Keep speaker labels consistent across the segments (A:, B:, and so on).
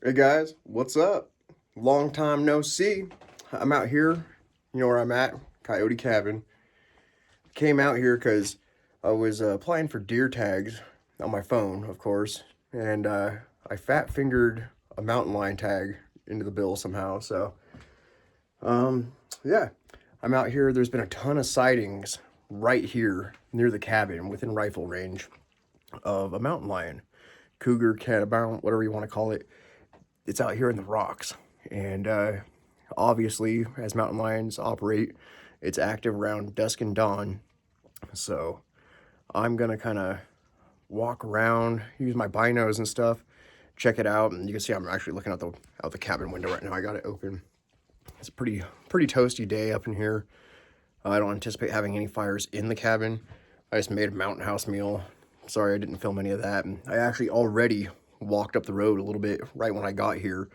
A: Hey guys, what's up? Long time no see. I'm out here. You know where I'm at? Coyote Cabin. Came out here because I was applying for deer tags on my phone, of course, and I fat fingered a mountain lion tag into the bill somehow. So, yeah, I'm out here. There's been a ton of sightings right here near the cabin within rifle range of a mountain lion, cougar, catamount, whatever you want to call it. It's out here in the rocks. And obviously, as mountain lions operate, it's active around dusk and dawn. So I'm going to kind of walk around, use my binos and stuff, check it out. And you can see I'm actually looking out the cabin window right now. I got it open. It's a pretty toasty day up in here. I don't anticipate having any fires in the cabin. I just made a mountain house meal. Sorry I didn't film any of that. And I actually already walked up the road a little bit right when I got here.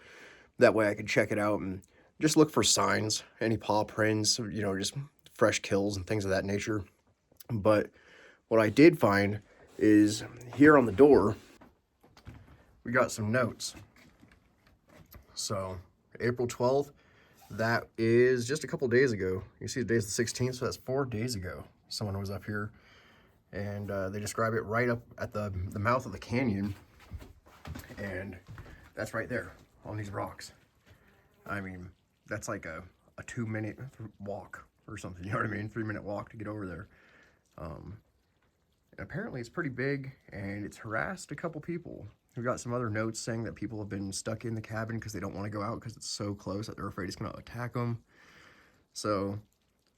A: That way I could check it out and just look for signs, any paw prints, just fresh kills and things of that nature. But what I did find is here on the door, we got some notes. So April 12th, that is just a couple days ago. You see today's the 16th, so that's 4 days ago. Someone was up here and they describe it right up at the mouth of the canyon. And that's right there on these rocks. I mean, that's like a 2-minute walk or something, you know what I mean? 3-minute walk to get over there. And apparently it's pretty big and it's harassed a couple people. We've got some other notes saying that people have been stuck in the cabin because they don't want to go out because it's so close that they're afraid it's going to attack them. So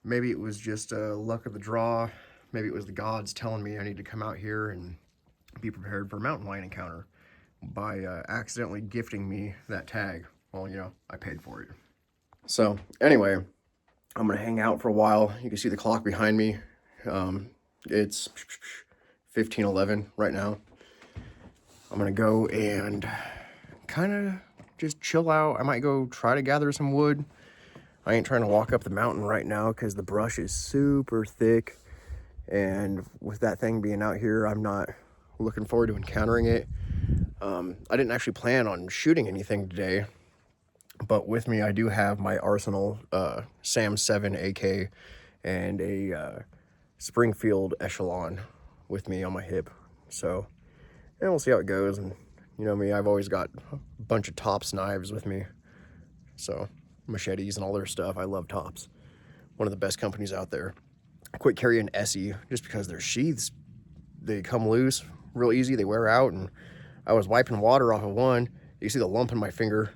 A: maybe it was just luck of the draw. Maybe it was the gods telling me I need to come out here and be prepared for a mountain lion encounter by accidentally gifting me that tag. Well, I paid for it. So anyway, I'm gonna hang out for a while. You can see the clock behind me. It's 15:11 right now. I'm gonna go and kind of just chill out. I might go try to gather some wood. I ain't trying to walk up the mountain right now because the brush is super thick. And with that thing being out here, I'm not looking forward to encountering it. I didn't actually plan on shooting anything today, but with me I do have my Arsenal Sam 7 AK and a Springfield Echelon with me on my hip. So, and we'll see how it goes. And you know me, I've always got a bunch of Tops knives with me. So, machetes and all their stuff. I love Tops. One of the best companies out there. I quit carrying Essie just because their sheaths, they come loose real easy. They wear out, and I was wiping water off of one. You see the lump in my finger.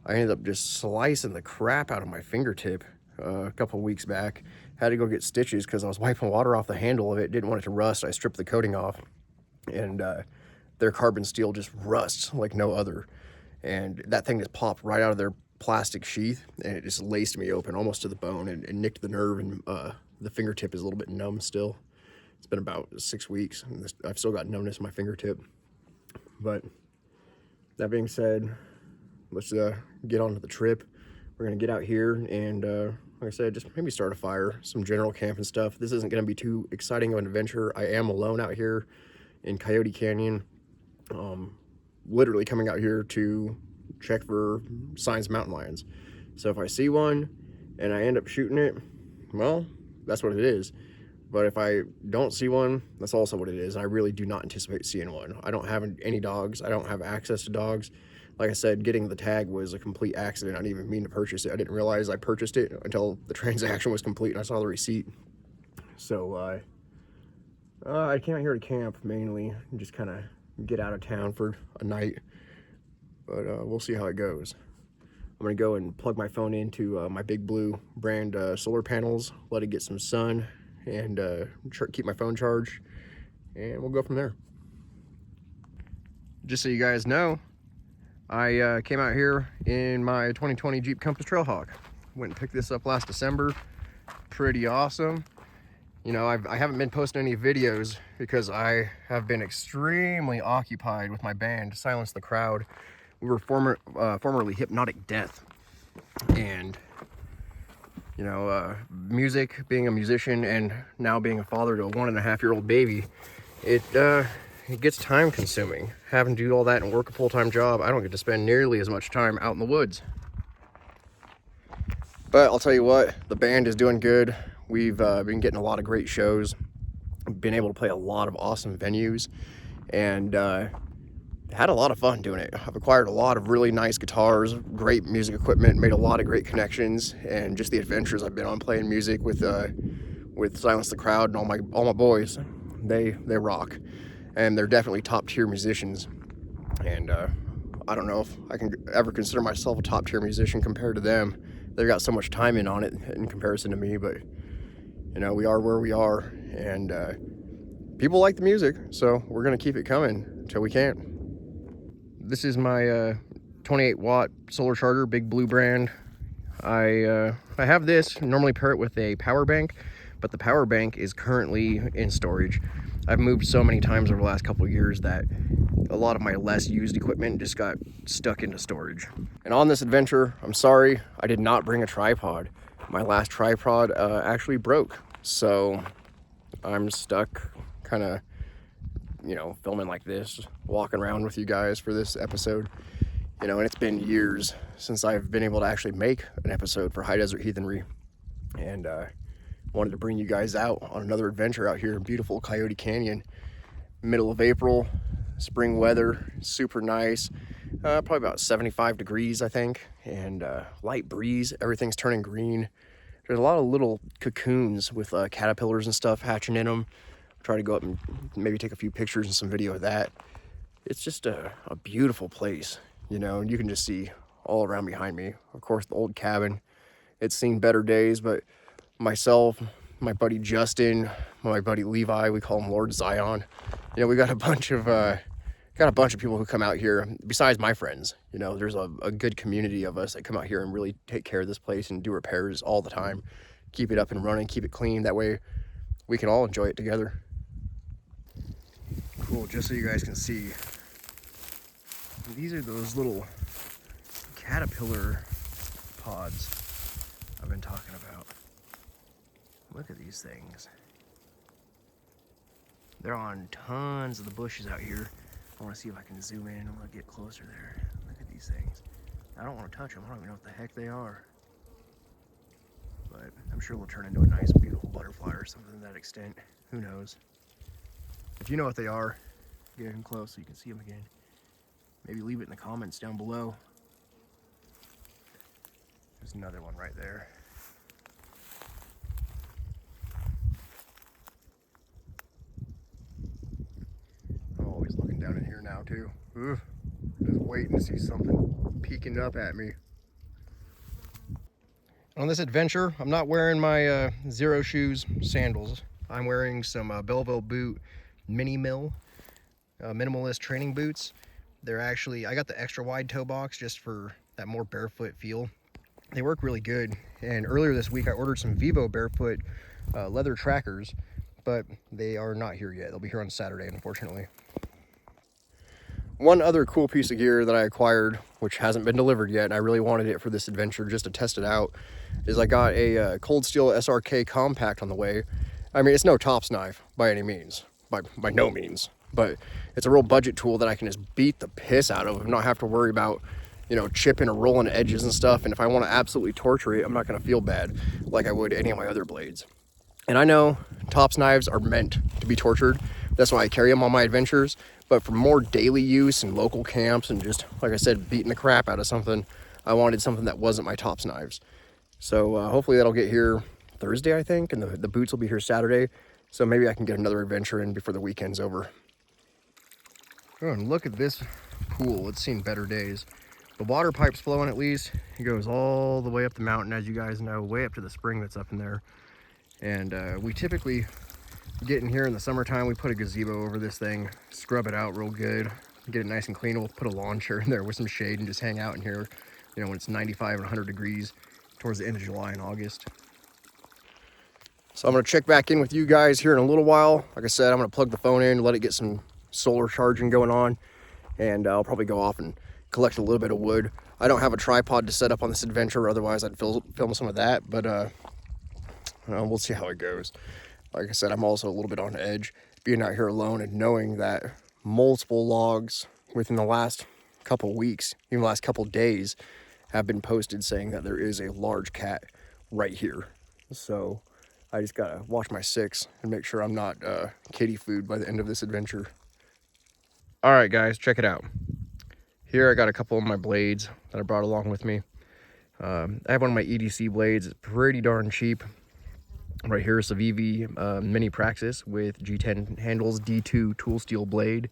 A: I ended up just slicing the crap out of my fingertip a couple weeks back. Had to go get stitches because I was wiping water off the handle of it. Didn't want it to rust. I stripped the coating off, and their carbon steel just rusts like no other. And that thing just popped right out of their plastic sheath, and it just laced me open almost to the bone and nicked the nerve, and the fingertip is a little bit numb still. It's been about 6 weeks, and I've still got numbness in my fingertip. But that being said, let's get on to the trip. We're going to get out here and, like I said, just maybe start a fire, some general camp and stuff. This isn't going to be too exciting of an adventure. I am alone out here in Coyote Canyon, literally coming out here to check for signs of mountain lions. So if I see one and I end up shooting it, well, that's what it is. But if I don't see one, that's also what it is. I really do not anticipate seeing one. I don't have any dogs. I don't have access to dogs. Like I said, getting the tag was a complete accident. I didn't even mean to purchase it. I didn't realize I purchased it until the transaction was complete and I saw the receipt. So I came out here to camp mainly and just kind of get out of town for a night. But we'll see how it goes. I'm going to go and plug my phone into my Big Blue brand solar panels, let it get some sun, and keep my phone charged, and we'll go from there. Just so you guys know, I came out here in my 2020 Jeep Compass Trailhawk. Went and picked this up last December. Pretty awesome. You know, I haven't been posting any videos because I have been extremely occupied with my band, Silence the Crowd. We were formerly Hypnotic Death, and you know, music, being a musician, and now being a father to a 1.5-year-old baby, it it gets time consuming. Having to do all that and work a full-time job, I don't get to spend nearly as much time out in the woods. But I'll tell you what, the band is doing good. We've been getting a lot of great shows, been able to play a lot of awesome venues, and had a lot of fun doing it. I've acquired a lot of really nice guitars, great music equipment, made a lot of great connections, and just the adventures I've been on playing music with Silence the Crowd and all my boys. They rock, and they're definitely top tier musicians. And I don't know if I can ever consider myself a top tier musician compared to them. They've got so much time in on it in comparison to me, but you know, we are where we are, and people like the music, so we're gonna keep it coming until we can't. This is my 28 watt solar charger, big blue brand. I have this, normally pair it with a power bank, but the power bank is currently in storage. I've moved so many times over the last couple of years that a lot of my less used equipment just got stuck into storage. And on this adventure, I'm sorry, I did not bring a tripod. My last tripod actually broke, so I'm stuck kind of, you know, filming like this, walking around with you guys for this episode. You know, and it's been years since I've been able to actually make an episode for High Desert Heathenry, and wanted to bring you guys out on another adventure out here in beautiful Coyote Canyon. Middle of April, spring weather, super nice, probably about 75 degrees I think, and light breeze, everything's turning green. There's a lot of little cocoons with caterpillars and stuff hatching in them. I'll try to go up and maybe take a few pictures and some video of that. It's just a beautiful place, you know, and you can just see all around behind me. Of course, the old cabin, it's seen better days, but myself, my buddy Justin, my buddy Levi, we call him Lord Zion. You know, we got a bunch of people who come out here besides my friends. You know, there's a good community of us that come out here and really take care of this place and do repairs all the time, keep it up and running, keep it clean. That way we can all enjoy it together. Cool, just so you guys can see, these are those little caterpillar pods I've been talking about. Look at these things. They're on tons of the bushes out here. I want to see if I can zoom in. I want to get closer there. Look at these things. I don't want to touch them. I don't even know what the heck they are. But I'm sure they'll turn into a nice, beautiful butterfly or something to that extent. Who knows? If you know what they are, get in close so you can see them again. Maybe leave it in the comments down below. There's another one right there. I'm always looking down in here now too. Ugh, just waiting to see something peeking up at me. On this adventure, I'm not wearing my Zero Shoes sandals. I'm wearing some Belleville boot mini mill minimalist training boots. They're actually, I got the extra wide toe box just for that more barefoot feel. They work really good. And earlier this week I ordered some Vivo barefoot leather trackers, but they are not here yet. They'll be here on Saturday, unfortunately. One other cool piece of gear that I acquired, which hasn't been delivered yet, and I really wanted it for this adventure just to test it out, is I got a Cold Steel SRK compact on the way. I mean, it's no tops knife by any means, by no means, but it's a real budget tool that I can just beat the piss out of and not have to worry about, you know, chipping or rolling edges and stuff. And if I want to absolutely torture it, I'm not going to feel bad like I would any of my other blades. And I know tops knives are meant to be tortured. That's why I carry them on my adventures. But for more daily use and local camps and just, like I said, beating the crap out of something, I wanted something that wasn't my tops knives. So hopefully that'll get here Thursday, I think, and the boots will be here Saturday. So maybe I can get another adventure in before the weekend's over. Oh, and look at this pool. It's seen better days. The water pipe's flowing at least. It goes all the way up the mountain, as you guys know, way up to the spring that's up in there. And we typically get in here in the summertime, we put a gazebo over this thing, scrub it out real good, get it nice and clean. We'll put a lawn chair in there with some shade and just hang out in here, you know, when it's 95 and 100 degrees towards the end of July and August. So I'm going to check back in with you guys here in a little while. Like I said, I'm going to plug the phone in, let it get some solar charging going on, and I'll probably go off and collect a little bit of wood. I don't have a tripod to set up on this adventure, otherwise I'd film some of that, but we'll see how it goes. Like I said, I'm also a little bit on edge being out here alone and knowing that multiple logs within the last couple weeks, even the last couple days, have been posted saying that there is a large cat right here. So I just gotta watch my six and make sure I'm not kitty food by the end of this adventure. All right, guys, check it out. Here I got a couple of my blades that I brought along with me. I have one of my EDC blades. It's pretty darn cheap. Right here is a VV Mini Praxis with G10 handles, D2 tool steel blade.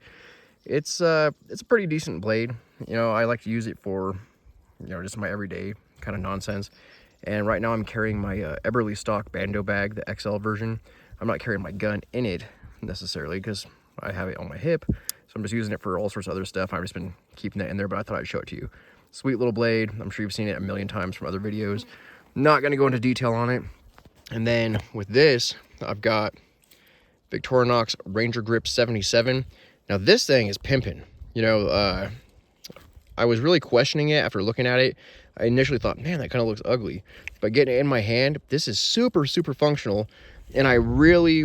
A: It's a pretty decent blade. You know, I like to use it for, you know, just my everyday kind of nonsense. And right now I'm carrying my Eberly stock bando bag, the XL version. I'm not carrying my gun in it necessarily because I have it on my hip. So I'm just using it for all sorts of other stuff. I've just been keeping that in there, but I thought I'd show it to you. Sweet little blade. I'm sure you've seen it a million times from other videos. Not going to go into detail on it. And then with this, I've got Victorinox Ranger Grip 77. Now this thing is pimping. You know, I was really questioning it after looking at it. I initially thought, man, that kind of looks ugly. But getting it in my hand, this is super, super functional. And I really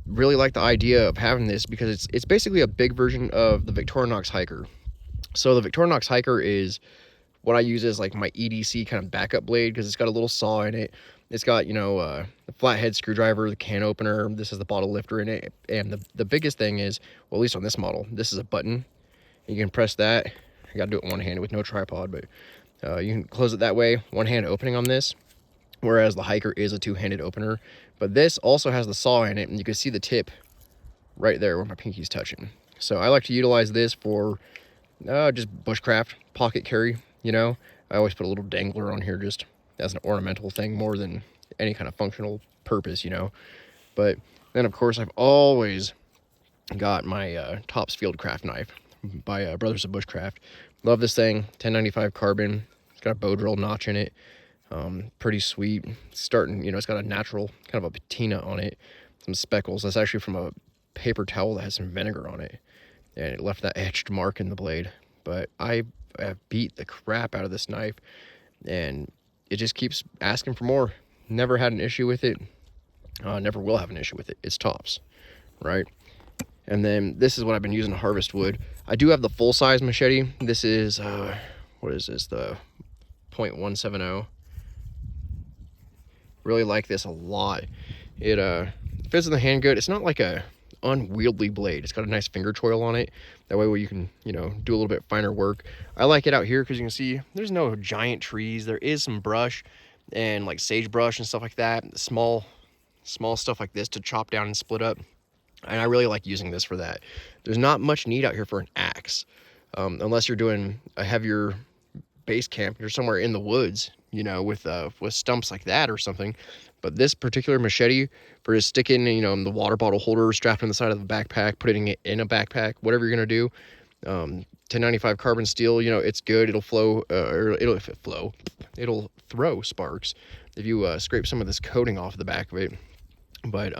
A: like the idea of having this because it's basically a big version of the Victorinox Hiker. So the Victorinox Hiker is what I use as like my EDC kind of backup blade because it's got a little saw in it. It's got, you know, the flathead screwdriver, the can opener. This is the bottle lifter in it. And the biggest thing is, well, at least on this model, this is a button. You can press that. I got to do it one-handed with no tripod, but you can close it that way. One-hand opening on this, whereas the Hiker is a two-handed opener. But this also has the saw in it, and you can see the tip right there where my pinky's touching. So I like to utilize this for just bushcraft, pocket carry, you know. I always put a little dangler on here just as an ornamental thing more than any kind of functional purpose, you know. But then, of course, I've always got my Tops Fieldcraft knife by Brothers of Bushcraft. Love this thing, 1095 carbon. It's got a bow drill notch in it. Pretty sweet. Starting, you know, it's got a natural kind of a patina on it. Some speckles. That's actually from a paper towel that has some vinegar on it. And it left that etched mark in the blade. But I have beat the crap out of this knife. And it just keeps asking for more. Never had an issue with it. Never will have an issue with it. It's Tops, right? And then this is what I've been using to harvest wood. I do have the full-size machete. This is, what is this? The .170. Really like this a lot. It fits in the hand good. It's not like a unwieldy blade. It's got a nice finger choil on it. That way where you can, you know, do a little bit finer work. I like it out here because you can see there's no giant trees. There is some brush and like sagebrush and stuff like that. Small stuff like this to chop down and split up. And I really like using this for that. There's not much need out here for an axe. Unless you're doing a heavier base camp. You're somewhere in the woods, you know, with stumps like that or something. But this particular machete for just sticking, you know, the water bottle holder strapped on the side of the backpack, putting it in a backpack, whatever you're going to do. 1095 carbon steel, you know, it's good. It'll flow, it'll throw sparks if you scrape some of this coating off the back of it. But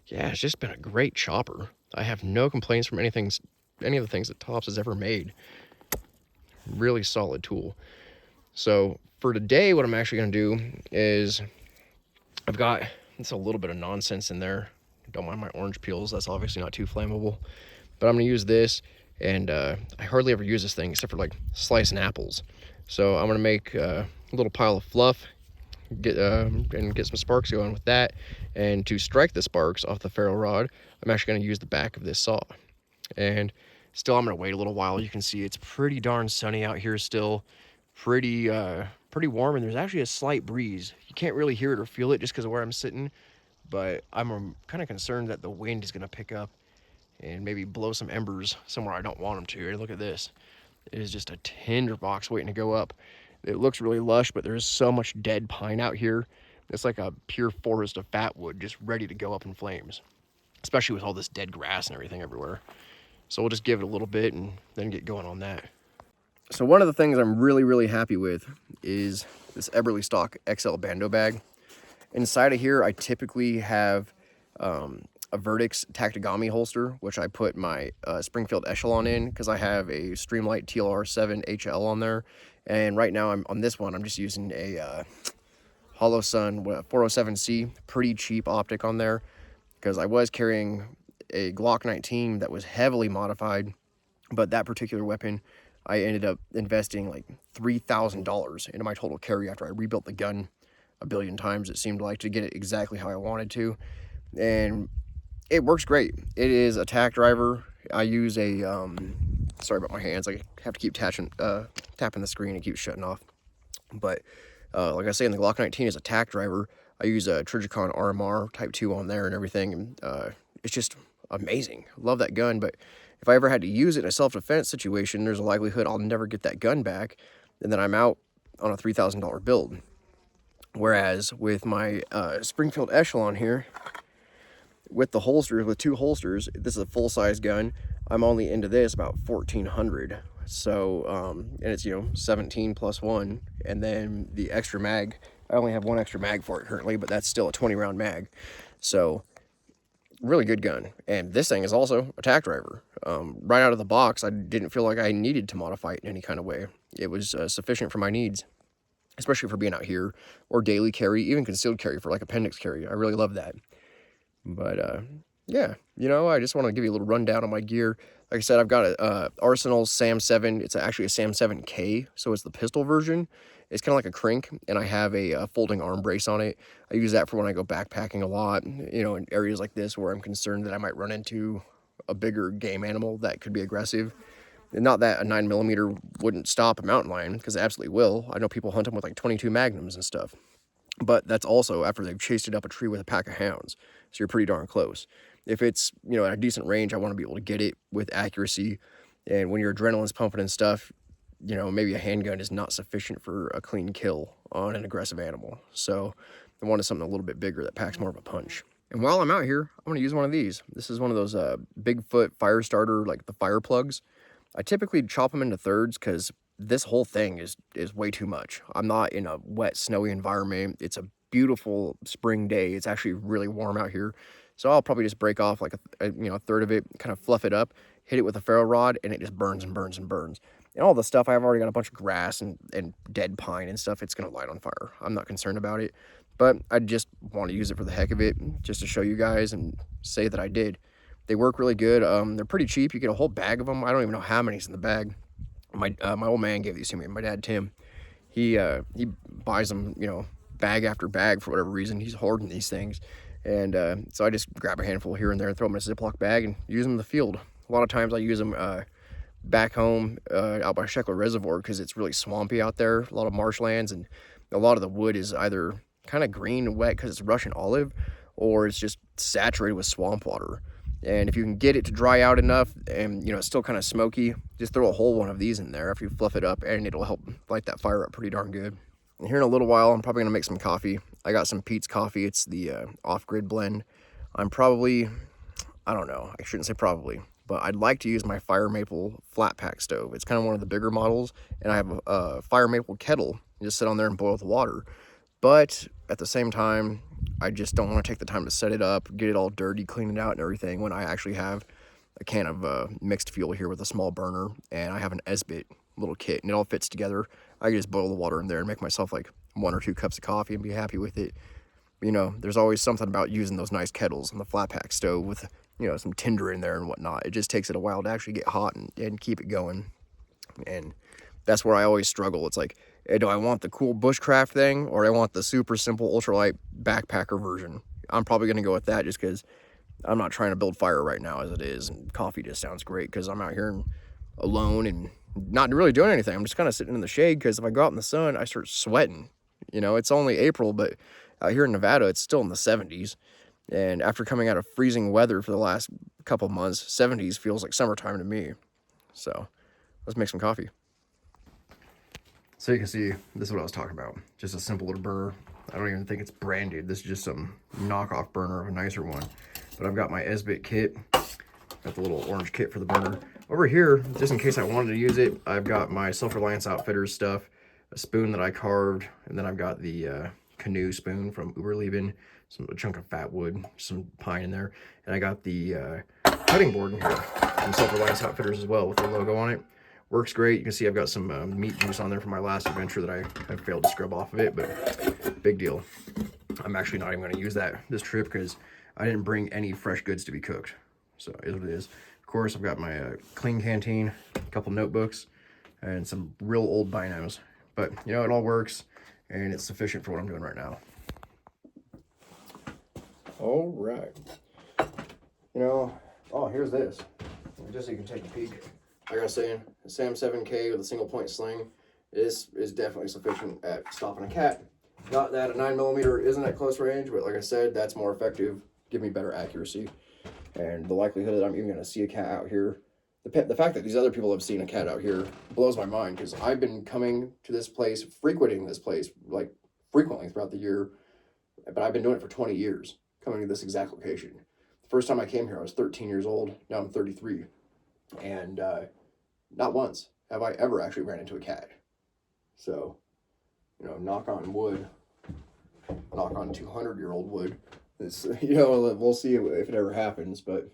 A: yeah, it's just been a great chopper. I have no complaints from any of the things that Tops has ever made. Really solid tool. So for today, what I'm actually going to do is I've got, it's a little bit of nonsense in there. Don't mind my orange peels. That's obviously not too flammable. But I'm going to use this, and I hardly ever use this thing except for like slicing apples. So I'm going to make a little pile of fluff, get some sparks going with that. And to strike the sparks off the ferro rod, I'm actually going to use the back of this saw. And still, I'm going to wait a little while. You can see it's pretty darn sunny out here still. Pretty warm, and there's actually a slight breeze. You can't really hear it or feel it just because of where I'm sitting, but I'm kind of concerned that the wind is going to pick up and maybe blow some embers somewhere I don't want them to. And look at this. It is just a tinderbox waiting to go up. It looks really lush, but there's so much dead pine out here. It's like a pure forest of fat wood just ready to go up in flames, especially with all this dead grass and everything everywhere. So we'll just give it a little bit and then get going on that. So one of the things I'm really happy with is this Eberly stock XL bando bag. Inside of here, I typically have a Vertex Tactigami holster, which I put my Springfield Echelon in because I have a Streamlight TLR7 HL on there. And right now, I'm on this one, I'm just using a Holosun 407C, pretty cheap optic on there, because I was carrying a Glock 19 that was heavily modified, but that particular weapon, I ended up investing like $3,000 into my total carry after I rebuilt the gun a billion times, it seemed like, to get it exactly how I wanted to. And it works great. It is a tack driver. I use a, sorry about my hands, I have to keep tapping the screen and keep shutting off. But like I say, in the Glock 19 is a tack driver. I use a Trijicon RMR Type 2 on there and everything. And it's just amazing. Love that gun, but if I ever had to use it in a self-defense situation, there's a likelihood I'll never get that gun back, and then I'm out on a $3,000 build. Whereas with my Springfield Echelon here, with the holsters, with 2 holsters, this is a full-size gun. I'm only into this about $1,400. So, and it's, 17 plus 1, and then the extra mag, I only have 1 extra mag for it currently, but that's still a 20-round mag. So, really good gun. And this thing is also a tack driver. Right out of the box, I didn't feel like I needed to modify it in any kind of way. It was sufficient for my needs, especially for being out here, or daily carry, even concealed carry for like appendix carry. I really love that. But yeah, I just want to give you a little rundown on my gear. Like I said, I've got a Arsenal SAM 7. It's actually a SAM 7K, so it's the pistol version. It's kind of like a crank, and I have a folding arm brace on it. I use that for when I go backpacking a lot, in areas like this where I'm concerned that I might run into a bigger game animal that could be aggressive. And not that a 9mm wouldn't stop a mountain lion, because it absolutely will. I know people hunt them with like 22 magnums and stuff. But that's also after they've chased it up a tree with a pack of hounds. So you're pretty darn close. If it's, at a decent range, I want to be able to get it with accuracy. And when your adrenaline's pumping and stuff, maybe a handgun is not sufficient for a clean kill on an aggressive animal. So I wanted something a little bit bigger that packs more of a punch. And while I'm out here, I'm going to use one of these. This is one of those Bigfoot fire starter, like the fire plugs. I typically chop them into thirds because this whole thing is way too much. I'm not in a wet, snowy environment. It's a beautiful spring day. It's actually really warm out here. So I'll probably just break off like a third of it, kind of fluff it up, hit it with a ferro rod, and it just burns and burns and burns. And all the stuff, I've already got a bunch of grass and dead pine and stuff. It's going to light on fire. I'm not concerned about it. But I just want to use it for the heck of it, just to show you guys and say that I did. They work really good. They're pretty cheap. You get a whole bag of them. I don't even know how many's in the bag. My old man gave these to me. My dad, Tim, he buys them, bag after bag for whatever reason. He's hoarding these things. And so I just grab a handful here and there and throw them in a Ziploc bag and use them in the field. A lot of times I use them back home out by Sheckler Reservoir because it's really swampy out there, a lot of marshlands, and a lot of the wood is either kind of green and wet because it's Russian olive, or it's just saturated with swamp water. And if you can get it to dry out enough and, it's still kind of smoky, just throw a whole one of these in there after you fluff it up, and it'll help light that fire up pretty darn good. And here in a little while, I'm probably going to make some coffee. I got some Pete's coffee. It's the off-grid blend. I'm probably, I don't know, I shouldn't say probably, but I'd like to use my fire maple flat pack stove. It's kind of one of the bigger models, and I have a fire maple kettle. You just sit on there and boil the water. But at the same time, I just don't want to take the time to set it up, get it all dirty, clean it out and everything, when I actually have a can of mixed fuel here with a small burner, and I have an Esbit little kit, and it all fits together. I can just boil the water in there and make myself like 1 or 2 cups of coffee and be happy with it. There's always something about using those nice kettles on the flat pack stove with, some tinder in there and whatnot. It just takes it a while to actually get hot and keep it going. And that's where I always struggle. It's like, do I want the cool bushcraft thing, or do I want the super simple ultralight backpacker version? I'm probably going to go with that just because I'm not trying to build fire right now as it is, and coffee just sounds great because I'm out here alone and not really doing anything. I'm just kind of sitting in the shade because if I go out in the sun, I start sweating. It's only April, but out here in Nevada, it's still in the 70s. And after coming out of freezing weather for the last couple months, 70s feels like summertime to me. So let's make some coffee. So you can see, this is what I was talking about. Just a simple little burner. I don't even think it's branded. This is just some knockoff burner of a nicer one. But I've got my Esbit kit. Got the little orange kit for the burner. Over here, just in case I wanted to use it, I've got my Self-Reliance Outfitters stuff, a spoon that I carved, and then I've got the canoe spoon from Uberleben, a chunk of fat wood, some pine in there, and I got the cutting board in here from Self-Reliance Outfitters as well with the logo on it. Works great. You can see I've got some meat juice on there from my last adventure that I failed to scrub off of it, but big deal. I'm actually not even going to use that this trip because I didn't bring any fresh goods to be cooked. So it is what it is. Of course, I've got my clean canteen, a couple notebooks, and some real old binos. But, you know, it all works, and it's sufficient for what I'm doing right now. All right. You know, oh, here's this. Just so you can take a peek. Like I was saying, the Sam 7K with a single point sling is definitely sufficient at stopping a cat. Not that a 9mm isn't at close range, but like I said, that's more effective, give me better accuracy. And the likelihood that I'm even going to see a cat out here, the fact that these other people have seen a cat out here blows my mind, because I've been coming to this place, frequenting this place, like frequently throughout the year, but I've been doing it for 20 years, coming to this exact location. The first time I came here, I was 13 years old. Now I'm 33. And not once have I ever actually ran into a cat. So, you know, knock on wood, knock on 200-year-old wood. It's, you know, we'll see if it ever happens, but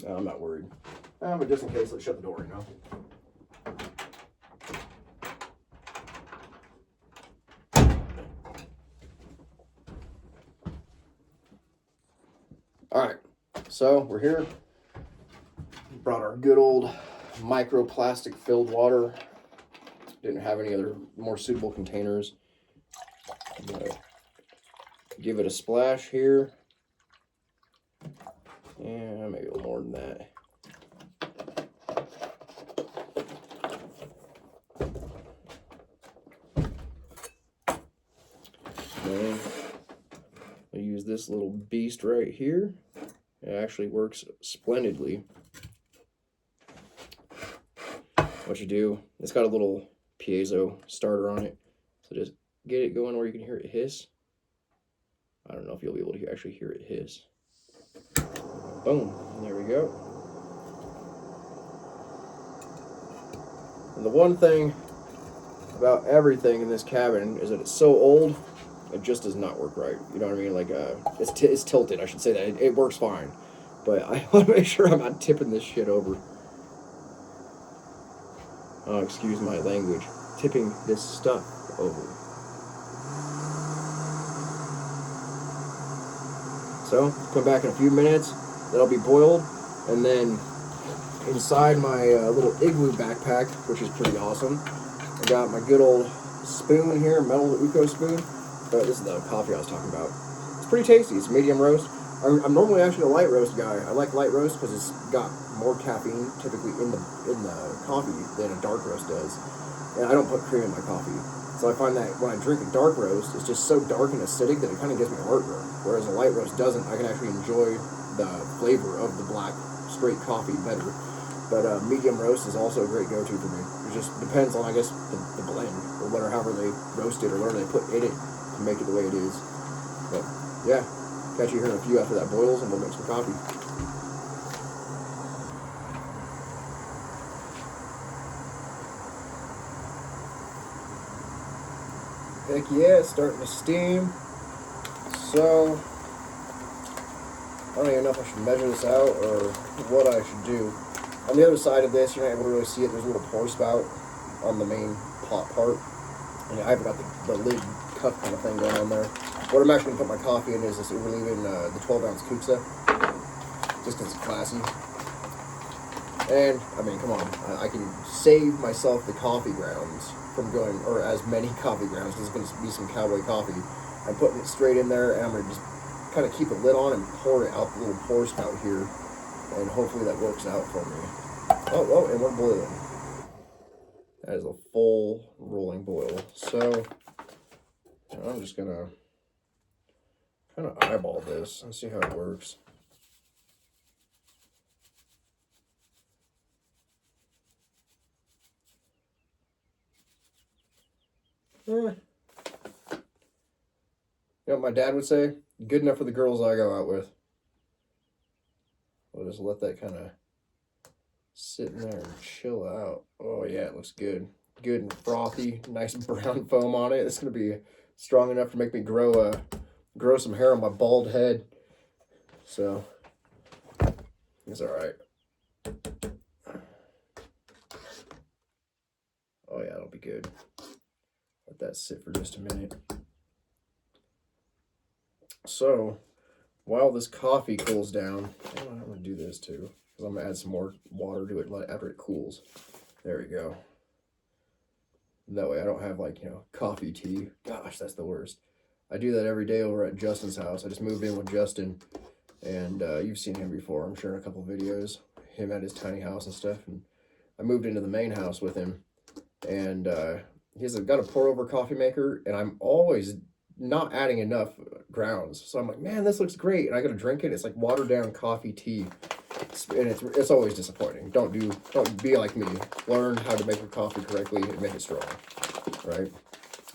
A: I'm not worried. But just in case, let's shut the door, you know. All right, so we're here. Brought our good old microplastic filled water. Didn't have any other more suitable containers. Give it a splash here. And maybe a little more than that. And I'll use this little beast right here. It actually works splendidly. What you do, it's got a little piezo starter on it. So just get it going where you can hear it hiss. I don't know if you'll be able to actually hear it hiss. Boom, there we go. And the one thing about everything in this cabin is that it's so old, it just does not work right. You know what I mean? Like, it's tilted, I should say that. It works fine. But I want to make sure I'm not tipping this shit over. Oh, excuse my language. Tipping this stuff over. So, come back in a few minutes. That'll be boiled. And then inside my little igloo backpack, which is pretty awesome, I got my good old spoon here, metal Uko spoon. This is the coffee I was talking about. It's pretty tasty. It's medium roast. I'm normally actually a light roast guy. I like light roast because it's got more caffeine typically in the coffee than a dark roast does. And I don't put cream in my coffee. So I find that when I drink a dark roast, it's just so dark and acidic that it kind of gives me heartburn. Whereas a light roast doesn't. I can actually enjoy the flavor of the black straight coffee better. But medium roast is also a great go-to for me. It just depends on, I guess, the blend or whatever, however they roast it or whatever they put in it to make it the way it is. But yeah, catch you here in a few after that boils and we'll make some coffee. Heck yeah, it's starting to steam. So, I don't even know if I should measure this out or what I should do. On the other side of this, you're not able to really see it. There's a little pour spout on the main pot part. And I haven't got the lid cup kind of thing going on there. What I'm actually going to put my coffee in is this. We're leaving the 12-ounce Kutza. Just because it's classy. And, I mean, come on. I can save myself the coffee grounds from going, or as many coffee grounds. There's going to be some cowboy coffee. I'm putting it straight in there, and I'm going to just kind of keep the lid on and pour it out the little pour spout here. And hopefully that works out for me. Oh, and we're boiling. That is a full rolling boil. So, I'm just going to kind of eyeball this and see how it works. You know what my dad would say? Good enough for the girls I go out with. We'll just let that kind of sit in there and chill out. Oh yeah, it looks good. Good and frothy, nice brown foam on it. It's going to be strong enough to make me grow some hair on my bald head. So, it's all right. Oh yeah, it'll be good. Let that sit for just a minute. So, while this coffee cools down, I'm gonna do this too, because I'm gonna add some more water to it after it cools. There we go. That way I don't have like, coffee tea. Gosh, that's the worst. I do that every day over at Justin's house. I just moved in with Justin, and you've seen him before, I'm sure, in a couple videos. Him at his tiny house and stuff. And I moved into the main house with him, and he's got a pour over coffee maker, and I'm always not adding enough grounds. So I'm like, man, this looks great, and I gotta drink it. It's like watered down coffee tea, and it's always disappointing. Don't be like me. Learn how to make your coffee correctly and make it strong, right?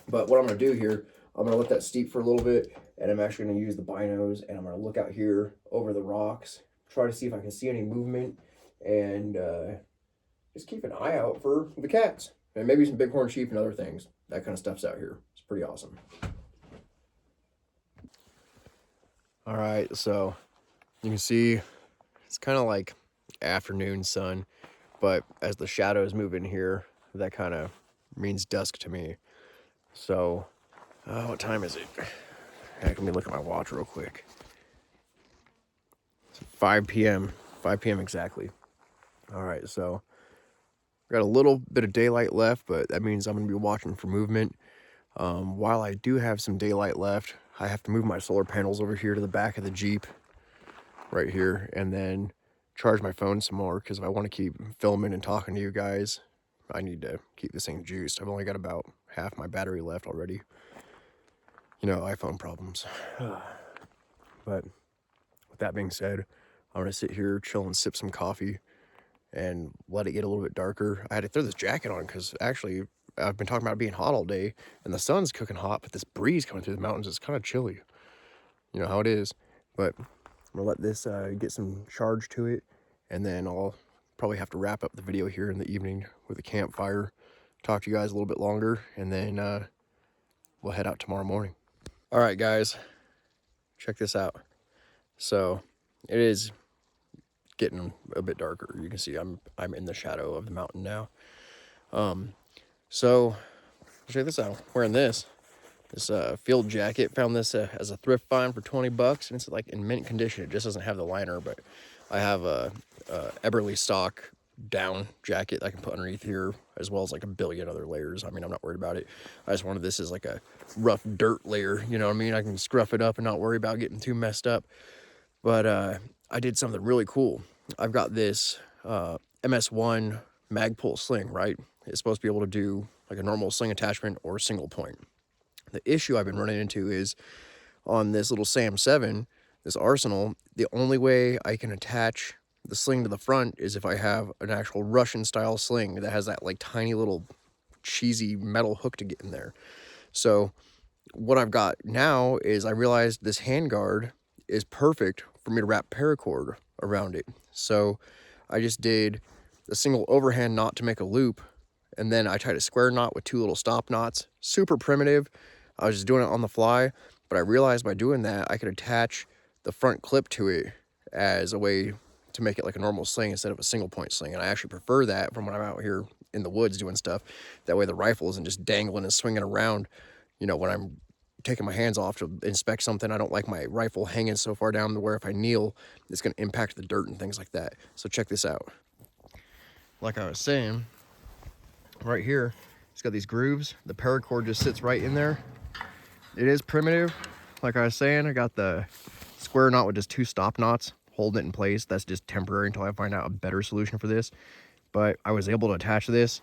A: But what I'm gonna do here, I'm gonna let that steep for a little bit, and I'm actually gonna use the binos, and I'm gonna look out here over the rocks, try to see if I can see any movement, and just keep an eye out for the cats, and maybe some bighorn sheep and other things. That kind of stuff's out here. It's pretty awesome. All right, so you can see it's kind of like afternoon sun, but as the shadows move in here, that kind of means dusk to me. So, what time is it? Let me look at my watch real quick. It's 5 p.m. 5 p.m. exactly. All right, so got a little bit of daylight left, but that means I'm going to be watching for movement. While I do have some daylight left, I have to move my solar panels over here to the back of the Jeep right here, and then charge my phone some more, because if I want to keep filming and talking to you guys, I need to keep this thing juiced. I've only got about half my battery left already. iPhone problems. But with that being said, I'm going to sit here, chill, and sip some coffee and let it get a little bit darker. I had to throw this jacket on because actually I've been talking about it being hot all day, and the sun's cooking hot, but this breeze coming through the mountains is kind of chilly. You know how it is. But I'm going to let this get some charge to it, and then I'll probably have to wrap up the video here in the evening with a campfire, talk to you guys a little bit longer, and then we'll head out tomorrow morning. All right, guys, check this out. So it is getting a bit darker. You can see I'm in the shadow of the mountain now. So check this out. I'm wearing this field jacket. Found this as a thrift find for 20 bucks, and it's like in mint condition. It just doesn't have the liner, but I have a Eberly stock down jacket I can put underneath here, as well as like a billion other layers. I mean, I'm not worried about it. I just wanted this as like a rough dirt layer, you know what I mean? I can scruff it up and not worry about getting too messed up. But I did something really cool. I've got this MS1 Magpul sling, right? It's supposed to be able to do like a normal sling attachment or single point. The issue I've been running into is on this little Sam 7, this Arsenal, the only way I can attach the sling to the front is if I have an actual Russian style sling that has that like tiny little cheesy metal hook to get in there. So what I've got now is I realized this handguard is perfect for me to wrap paracord around it. So I just did a single overhand knot to make a loop, and then I tied a square knot with 2 little stop knots. Super primitive. I was just doing it on the fly, but I realized by doing that I could attach the front clip to it as a way to make it like a normal sling instead of a single point sling. And I actually prefer that from when I'm out here in the woods doing stuff. That way the rifle isn't just dangling and swinging around, when I'm taking my hands off to inspect something. I don't like my rifle hanging so far down to where if I kneel, it's going to impact the dirt and things like that. So check this out. Like I was saying, right here, it's got these grooves. The paracord just sits right in there. It is primitive. Like I was saying, I got the square knot with just 2 stop knots holding it in place. That's just temporary until I find out a better solution for this. But I was able to attach this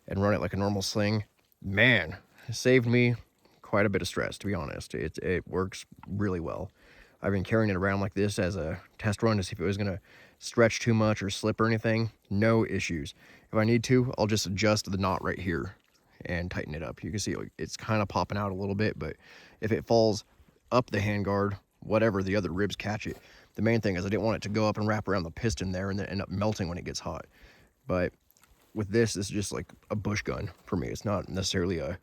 A: and run it like a normal sling. Man, it saved me quite a bit of stress, to be honest. It works really well. I've been carrying it around like this as a test run to see if it was going to stretch too much or slip or anything. No issues. If I need to, I'll just adjust the knot right here and tighten it up. You can see it's kind of popping out a little bit, but if it falls up the handguard, whatever, the other ribs catch it. The main thing is I didn't want it to go up and wrap around the piston there and then end up melting when it gets hot. But with this is just like a bush gun for me. It's not necessarily a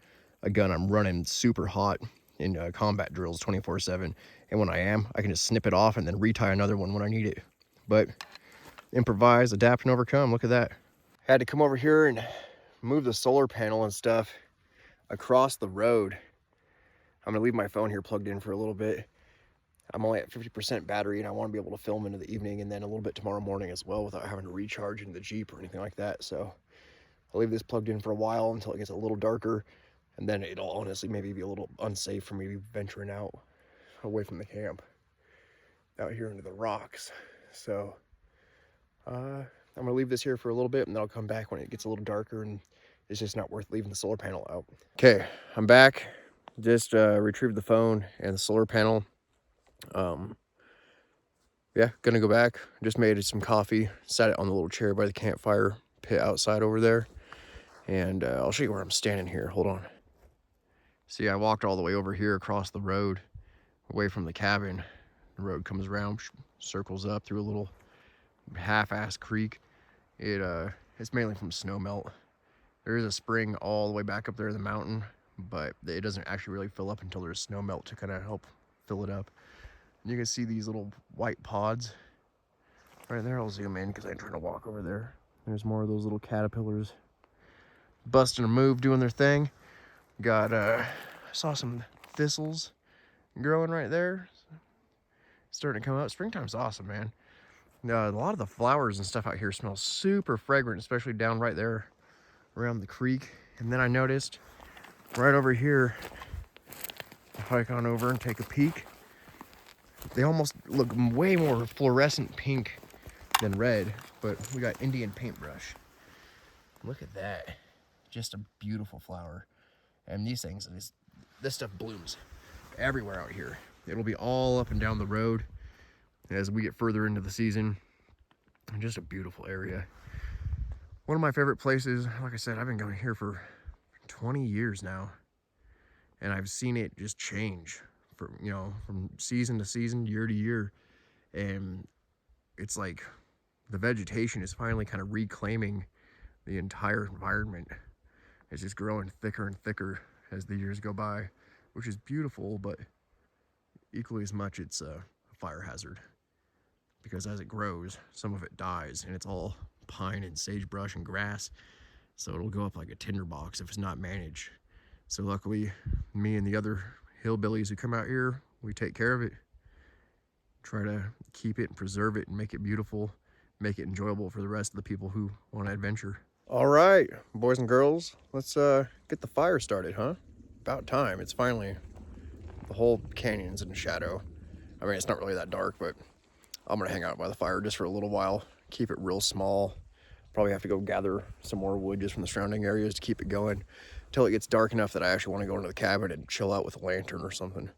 A: gun I'm running super hot in combat drills 24/7. And when I am, I can just snip it off and then retie another one when I need it. But improvise, adapt, and overcome. Look at that. Had to come over here and move the solar panel and stuff across the road. I'm gonna leave my phone here plugged in for a little bit. I'm only at 50% battery, and I want to be able to film into the evening and then a little bit tomorrow morning as well without having to recharge into the Jeep or anything like that. So I'll leave this plugged in for a while until it gets a little darker, and then it'll honestly maybe be a little unsafe for me venturing out away from the camp out here into the rocks. So I'm gonna leave this here for a little bit, and then I'll come back when it gets a little darker and it's just not worth leaving the solar panel out. Okay, I'm back. Just retrieved the phone and the solar panel. Yeah, gonna go back. Just made some coffee, sat it on the little chair by the campfire pit outside over there. And I'll show you where I'm standing here. Hold on. See, I walked all the way over here across the road, away from the cabin. The road comes around, circles up through a little half-ass creek. It's mainly from snow melt. There is a spring all the way back up there in the mountain, but it doesn't actually really fill up until there's snow melt to kind of help fill it up. And you can see these little white pods right there. I'll zoom in because I'm trying to walk over there. There's more of those little caterpillars busting a move, doing their thing. Got I saw some thistles growing right there, starting to come up. Springtime's awesome, man. A lot of the flowers and stuff out here smell super fragrant, especially down right there around the creek. And then I noticed right over here, I'll hike on over and take a peek. They almost look way more fluorescent pink than red, but we got Indian paintbrush. Look at that. Just a beautiful flower. And these things, this stuff blooms everywhere out here. It'll be all up and down the road as we get further into the season. And just a beautiful area. One of my favorite places. Like I said, I've been going here for 20 years now, and I've seen it just change from season to season, year to year. And it's like the vegetation is finally kind of reclaiming the entire environment. It's just growing thicker and thicker as the years go by, which is beautiful, but equally as much it's a fire hazard, because as it grows, some of it dies, and it's all pine and sagebrush and grass, so it'll go up like a tinderbox if it's not managed. So luckily, me and the other hillbillies who come out here, we take care of it, try to keep it and preserve it and make it beautiful, make it enjoyable for the rest of the people who want to adventure. All right, boys and girls, let's get the fire started, huh? About time. It's finally, the whole canyon's in shadow. I mean, it's not really that dark, but I'm gonna hang out by the fire just for a little while, keep it real small. Probably have to go gather some more wood just from the surrounding areas to keep it going until it gets dark enough that I actually want to go into the cabin and chill out with a lantern or something.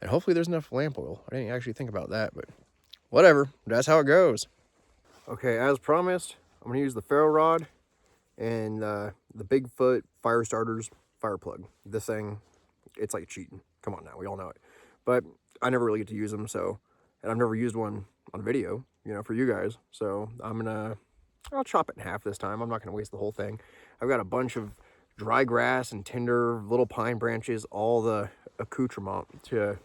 A: And hopefully there's enough lamp oil. I didn't actually think about that, but whatever, that's how it goes. Okay, as promised, I'm gonna use the ferro rod and the Bigfoot fire starters fire plug. This thing, it's like cheating. Come on now, we all know it. But I never really get to use them, so, and I've never used one on video, for you guys. So I'll chop it in half this time. I'm not gonna waste the whole thing. I've got a bunch of dry grass and tinder, little pine branches, all the accoutrement to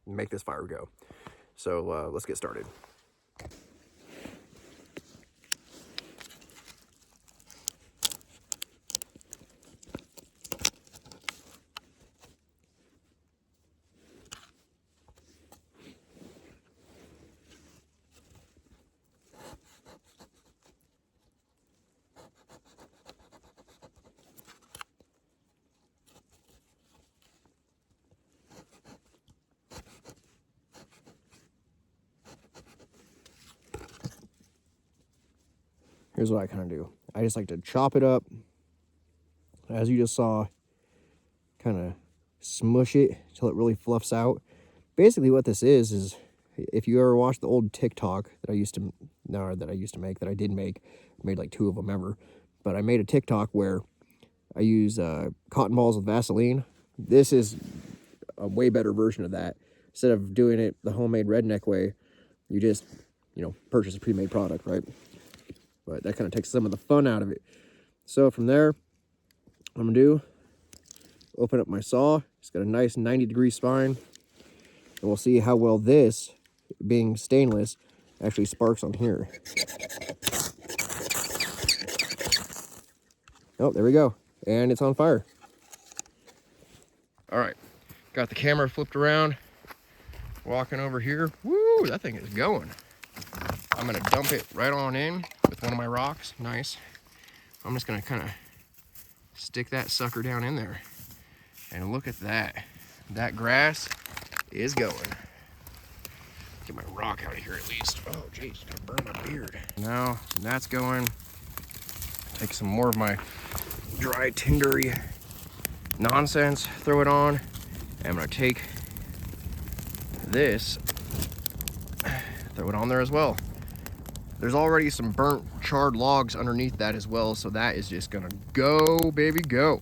A: make this fire go. So let's get started. Here's what I kind of do. I just like to chop it up, as you just saw, kind of smush it till it really fluffs out. Basically what this is if you ever watched the old TikTok that I did make, made like 2 of them ever, but I made a TikTok where I use cotton balls with Vaseline. This is a way better version of that. Instead of doing it the homemade redneck way, you just, purchase a pre-made product, right? But that kind of takes some of the fun out of it. So from there, I'm gonna do, open up my saw. It's got a nice 90-degree spine. And we'll see how well this, being stainless, actually sparks on here. Oh, there we go. And it's on fire. All right, got the camera flipped around. Walking over here. Woo, that thing is going. I'm gonna dump it right on in with one of my rocks. Nice. I'm just gonna kind of stick that sucker down in there. And look at that. That grass is going. Get my rock out of here at least. Oh, geez, gonna burn my beard. Now that's going. Take some more of my dry, tindery nonsense, throw it on. And I'm gonna take this, throw it on there as well. There's already some burnt, charred logs underneath that as well, so that is just gonna go, baby, go.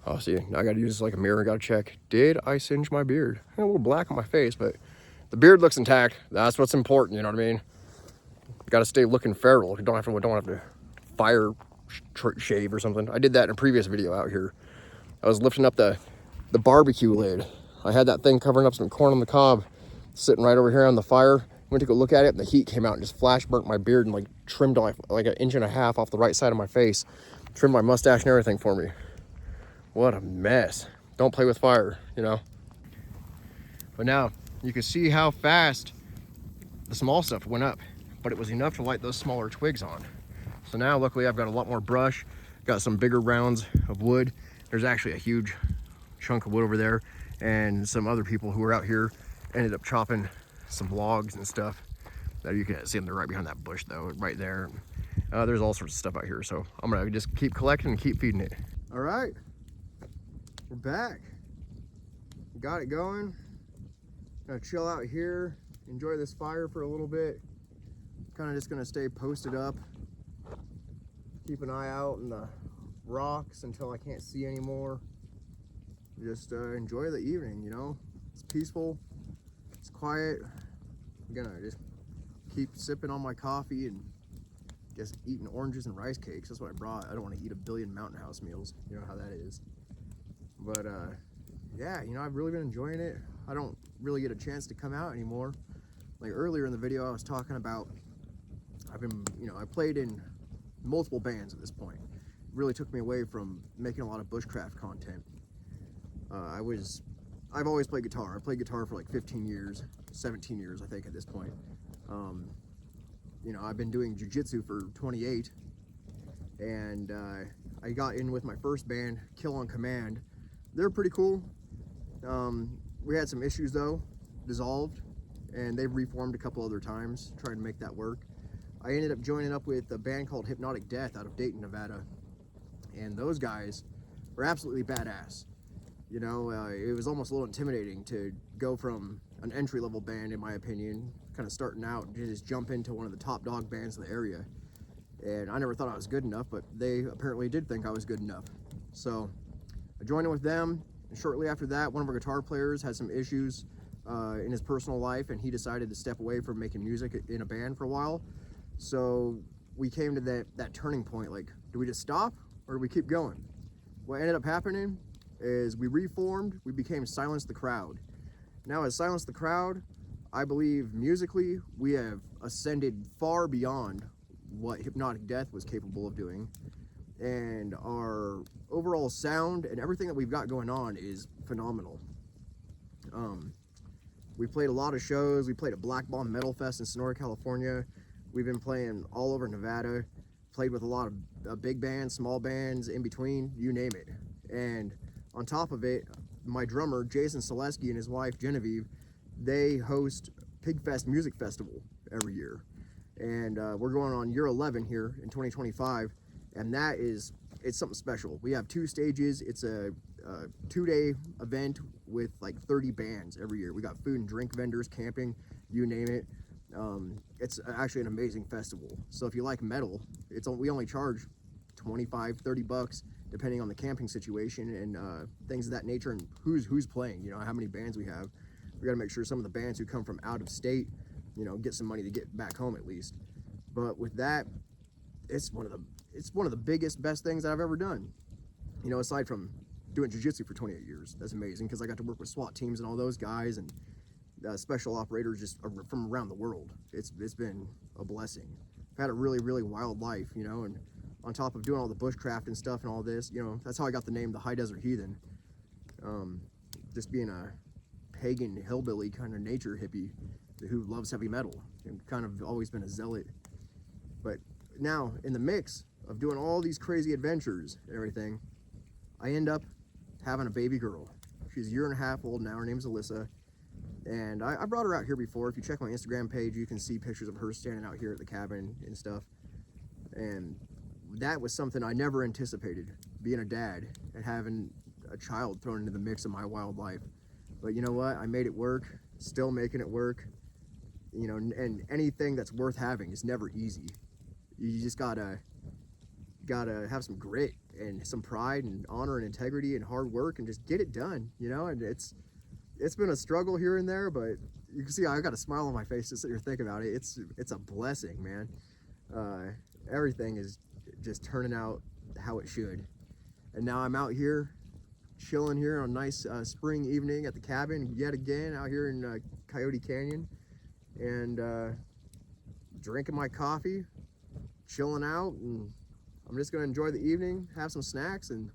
A: Oh, see, now I gotta use this like a mirror, gotta check. Did I singe my beard? A little black on my face, but the beard looks intact. That's what's important, you know what I mean? Gotta stay looking feral. You don't have to fire shave or something. I did that in a previous video out here. I was lifting up the barbecue lid. I had that thing covering up some corn on the cob, sitting right over here on the fire. Went to go look at it, and the heat came out and just flash burnt my beard and like trimmed like an inch and a half off the right side of my face. Trimmed my mustache and everything for me. What a mess. Don't play with fire, you know? But now you can see how fast the small stuff went up, but it was enough to light those smaller twigs on. So now luckily I've got a lot more brush, got some bigger rounds of wood. There's actually a huge chunk of wood over there, and some other people who were out here ended up chopping some logs and stuff that you can see them. They're right behind that bush though, right there. There's all sorts of stuff out here, so I'm gonna just keep collecting and keep feeding it. All right, we're back. Got it going. Gonna chill out here, enjoy this fire for a little bit. Kind of just gonna stay posted up, keep an eye out in the rocks until I can't see anymore. Just enjoy the evening, you know? It's peaceful, it's quiet. I'm gonna just keep sipping on my coffee and just eating oranges and rice cakes. That's what I brought. I don't want to eat a billion Mountain House meals. You know how that is. But yeah, you know, I've really been enjoying it. I don't really get a chance to come out anymore. Like earlier in the video, I was talking about, I played in multiple bands at this point. It really took me away from making a lot of bushcraft content. I've always played guitar. I played guitar for like 15 years, 17 years, I think at this point. You know, I've been doing jiu-jitsu for 28, and I got in with my first band, Kill on Command. They're pretty cool. We had some issues though, dissolved, and they've reformed a couple other times, trying to make that work. I ended up joining up with a band called Hypnotic Death out of Dayton, Nevada, and those guys were absolutely badass. You know, it was almost a little intimidating to go from an entry-level band, in my opinion, kind of starting out, and just jump into one of the top dog bands in the area. And I never thought I was good enough, but they apparently did think I was good enough. So I joined in with them, and shortly after that, one of our guitar players had some issues in his personal life, and he decided to step away from making music in a band for a while. So we came to that turning point, like, do we just stop, or do we keep going? What ended up happening is we reformed, we became Silence the Crowd. Now as Silence the Crowd, I believe musically we have ascended far beyond what Hypnotic Death was capable of doing, and our overall sound and everything that we've got going on is phenomenal. We played a lot of shows. We played at Black Bomb Metal Fest in Sonora, California. We've been playing all over Nevada, played with a lot of big bands, small bands, in between, you name it. And on top of it, my drummer, Jason Selesky, and his wife, Genevieve, they host Pigfest Music Festival every year. And we're going on year 11 here in 2025, and it's something special. We have 2 stages. It's a 2-day event with like 30 bands every year. We got food and drink vendors, camping, you name it. It's actually an amazing festival. So if you like metal, we only charge 25, 30 bucks, depending on the camping situation and things of that nature, and who's playing, you know, how many bands we have. We got to make sure some of the bands who come from out of state, you know, get some money to get back home at least. But with that, it's one of the biggest, best things that I've ever done. You know, aside from doing jiu-jitsu for 28 years, that's amazing, because I got to work with SWAT teams and all those guys, and special operators just from around the world. It's been a blessing. I've had a really, really wild life, you know, and on top of doing all the bushcraft and stuff and all this, you know, that's how I got the name the High Desert Heathen. Just being a pagan hillbilly kind of nature hippie who loves heavy metal and kind of always been a zealot. But now in the mix of doing all these crazy adventures and everything, I end up having a baby girl. She's a 1.5 years old now. Her name's Alyssa. And I brought her out here before. If you check my Instagram page, you can see pictures of her standing out here at the cabin and stuff. And that was something I never anticipated, being a dad and having a child thrown into the mix of my wildlife. But you know what? I made it work, still making it work. You know, and anything that's worth having is never easy. You just gotta have some grit and some pride and honor and integrity and hard work and just get it done, you know. And it's been a struggle here and there, but you can see I got a smile on my face just sit here thinking about it. It's a blessing, man. Everything is just turning out how it should. And now I'm out here chilling here on a nice spring evening at the cabin yet again out here in Coyote Canyon, and drinking my coffee, chilling out, and I'm just gonna enjoy the evening, have some snacks, and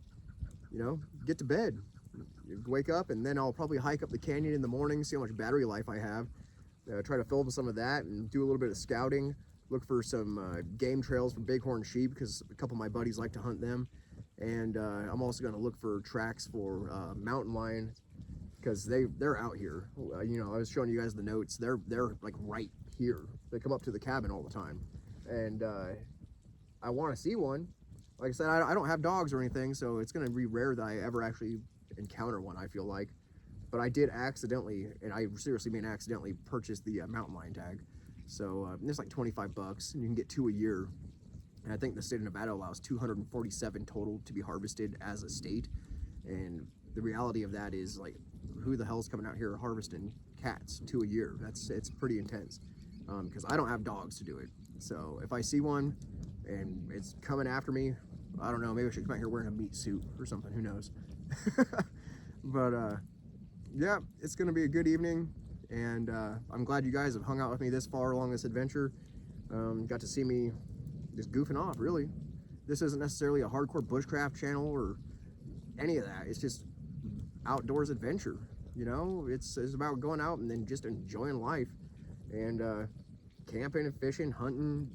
A: you know, get to bed, wake up, and then I'll probably hike up the canyon in the morning, see how much battery life I have, try to film some of that and do a little bit of scouting, look for some game trails for bighorn sheep because a couple of my buddies like to hunt them. And I'm also going to look for tracks for mountain lion because they're out here. You know, I was showing you guys the notes. They're like right here. They come up to the cabin all the time, and I want to see one. Like I said, I don't have dogs or anything, so it's going to be rare that I ever actually encounter one, I feel like. But I did accidentally, and I seriously mean accidentally, purchase the mountain lion tag. So it's like $25, and you can get 2 a year. And I think the state of Nevada allows 247 total to be harvested as a state. And the reality of that is, like, who the hell's coming out here harvesting cats 2 a year? It's pretty intense, because I don't have dogs to do it. So if I see one and it's coming after me, I don't know, maybe I should come out here wearing a meat suit or something, who knows. But yeah, it's gonna be a good evening, and I'm glad you guys have hung out with me this far along this adventure. Got to see me just goofing off, really. This isn't necessarily a hardcore bushcraft channel or any of that. It's just outdoors adventure, you know. It's about going out and then just enjoying life, and camping and fishing, hunting,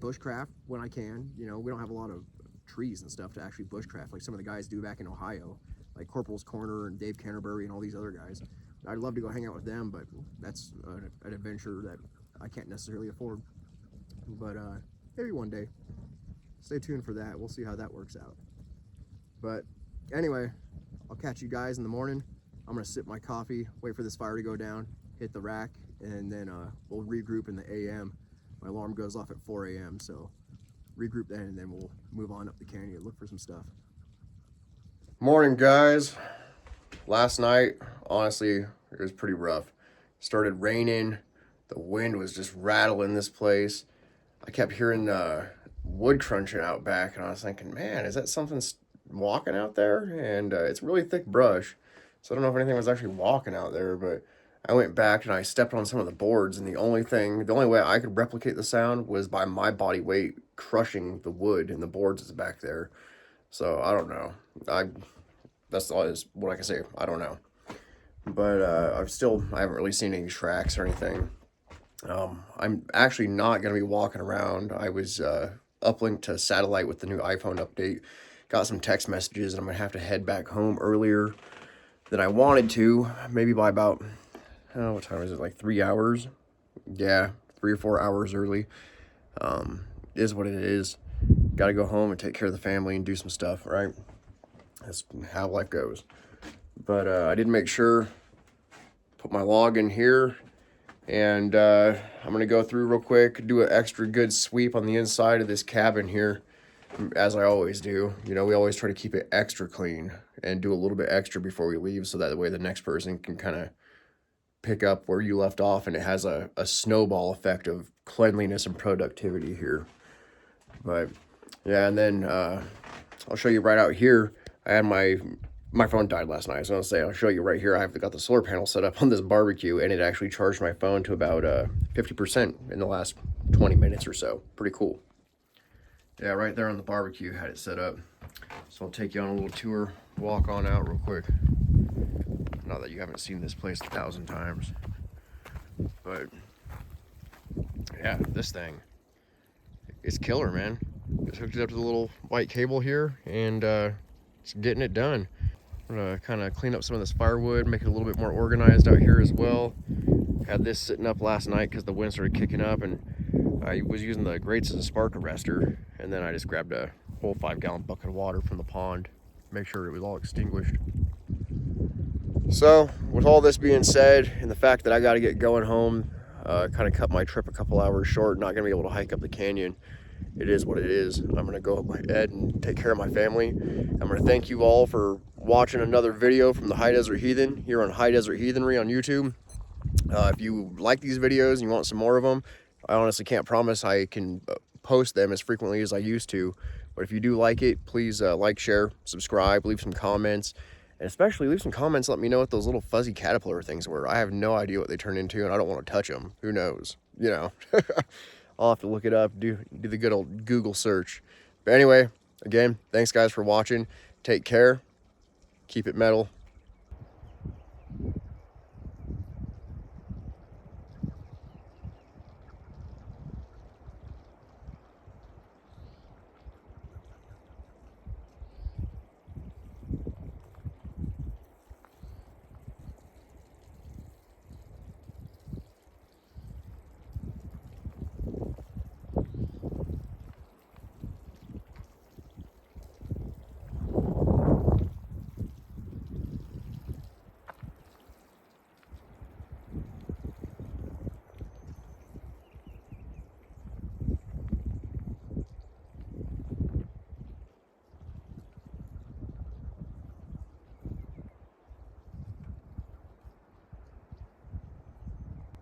A: bushcraft when I can. You know, we don't have a lot of trees and stuff to actually bushcraft like some of the guys do back in Ohio, like Corporal's Corner and Dave Canterbury and all these other guys. I'd love to go hang out with them, but that's an adventure that I can't necessarily afford. But maybe one day. Stay tuned for that. We'll see how that works out. But anyway, I'll catch you guys in the morning. I'm gonna sip my coffee, wait for this fire to go down, hit the rack, and then we'll regroup in the AM. My alarm goes off at 4 AM, so regroup then, and then we'll move on up the canyon, look for some stuff. Morning, guys. Last night, honestly, it was pretty rough. Started raining. The wind was just rattling this place. I kept hearing wood crunching out back, and I was thinking, man, is that something walking out there? And it's really thick brush, so I don't know if anything was actually walking out there, but I went back and I stepped on some of the boards, and the only way I could replicate the sound was by my body weight crushing the wood and the boards that's back there. So I don't know. That's all is what I can say. I don't know. But I haven't really seen any tracks or anything. I'm actually not going to be walking around. I was uplinked to satellite with the new iPhone update. Got some text messages, and I'm going to have to head back home earlier than I wanted to. Maybe by about, what time is it? Like 3 hours? Yeah, 3 or 4 hours early. Is what it is. Got to go home and take care of the family and do some stuff, right? That's how life goes. But I did make sure, put my log in here, and I'm going to go through real quick, do an extra good sweep on the inside of this cabin here, as I always do. You know, we always try to keep it extra clean and do a little bit extra before we leave, so that way the next person can kind of pick up where you left off, and it has a snowball effect of cleanliness and productivity here. But yeah, and then I'll show you right out here. I had my phone died last night, so I'll show you right here. I've got the solar panel set up on this barbecue, and it actually charged my phone to about 50% in the last 20 minutes or so. Pretty cool. Yeah, right there on the barbecue had it set up. So I'll take you on a little tour, walk on out real quick. Not that you haven't seen this place 1,000 times. But yeah, this thing, it's killer, man. Just hooked it up to the little white cable here, and it's getting it done. I'm gonna kind of clean up some of this firewood, make it a little bit more organized out here as well. Had this sitting up last night because the wind started kicking up, and I was using the grates as a spark arrestor, and then I just grabbed a whole 5-gallon bucket of water from the pond, make sure it was all extinguished. So with all this being said, and the fact that I got to get going home, kind of cut my trip a couple hours short, not gonna be able to hike up the canyon. It is what it is. I'm gonna go ahead and take care of my family. I'm gonna thank you all for watching another video from the High Desert Heathen here on High Desert Heathenry on YouTube. If you like these videos and you want some more of them, I honestly can't promise I can post them as frequently as I used to, but if you do like it, please like, share, subscribe, leave some comments, and especially leave some comments. Let me know what those little fuzzy caterpillar things were. I have no idea what they turn into, and I don't want to touch them. Who knows? You know. I'll have to look it up, do the good old Google search. But anyway, again, thanks guys for watching. Take care. Keep it metal.